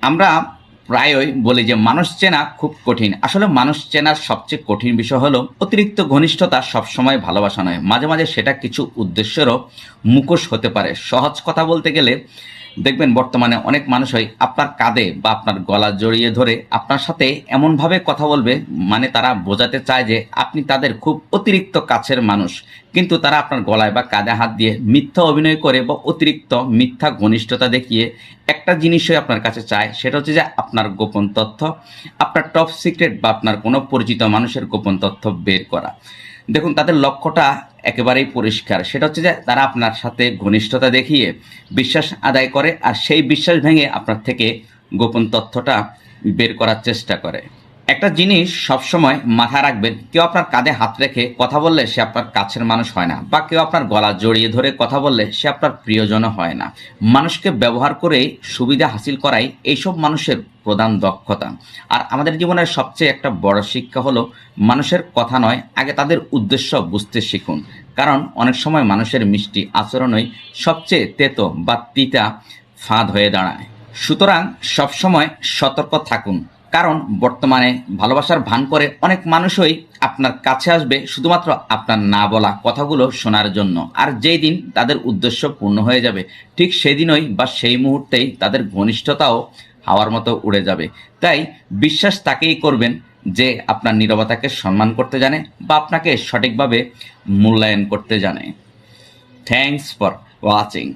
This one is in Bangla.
আমরা প্রায়ই বলি যে মানুষ চেনা খুব কঠিন। আসলে মানুষ চেনার সবচেয়ে কঠিন বিষয় হলো অতিরিক্ত ঘনিষ্ঠতা সবসময় ভালোবাসা নয়, মাঝে মাঝে সেটা কিছু উদ্দেশ্যেরও মুখোশ হতে পারে। সহজ কথা বলতে গেলে দেখবেন বর্তমানে অনেক মানুষই আপনার কাঁধে বা আপনার গলা জড়িয়ে ধরে আপনার সাথে এমনভাবে কথা বলবে, মানে তারা বোঝাতে চায় যে আপনি তাদের খুব অতিরিক্ত কাছের মানুষ, কিন্তু তারা আপনার গলায় বা কাঁধে হাত দিয়ে মিথ্যা অভিনয় করে বা অতিরিক্ত মিথ্যা ঘনিষ্ঠতা দেখিয়ে একটা জিনিসই আপনার কাছে চায়, সেটা হচ্ছে যে আপনার গোপন তথ্য, আপনার টপ সিক্রেট বা আপনার কোনো পরিচিত মানুষের গোপন তথ্য বের করা। দেখুন তাদের লক্ষ্যটা একেবারেই পরিষ্কার, সেটা হচ্ছে যে তারা আপনার সাথে ঘনিষ্ঠতা দেখিয়ে বিশ্বাস আদায় করে, আর সেই বিশ্বাস ভেঙে আপনার থেকে গোপন তথ্যটা বের করার চেষ্টা করে। একটা জিনিস সবসময় মাথায় রাখবেন, কেউ আপনার কাঁধে হাত রেখে কথা বললে সে আপনার কাছের মানুষ হয় না, বা কেউ আপনার গলা জড়িয়ে ধরে কথা বললে সে আপনার প্রিয়জনও হয় না। মানুষকে ব্যবহার করে সুবিধা হাসিল করাই এইসব মানুষের প্রধান দক্ষতা। আর আমাদের জীবনের সবচেয়ে একটা বড় শিক্ষা হলো মানুষের কথা নয়, আগে তাদের উদ্দেশ্য বুঝতে শিখুন। কারণ অনেক সময় মানুষের মিষ্টি আচরণই সবচেয়ে তেতো বা তিতা ফাঁদ হয়ে দাঁড়ায়। সুতরাং সবসময় সতর্ক থাকুন, কারণ বর্তমানে ভালোবাসার ভান করে অনেক মানুষই আপনার কাছে আসবে শুধুমাত্র আপনার না বলা কথাগুলো শোনার জন্য, আর যেই দিন তাদের উদ্দেশ্য পূর্ণ হয়ে যাবে ঠিক সেদিনই বা সেই মুহূর্তেই তাদের ঘনিষ্ঠতাও হাওয়ার মতো উড়ে যাবে। তাই বিশ্বাস তাকেই করবেন যে আপনার নীরবতাকে সম্মান করতে জানে বা আপনাকে সঠিকভাবে মূল্যায়ন করতে জানে। Thanks for watching.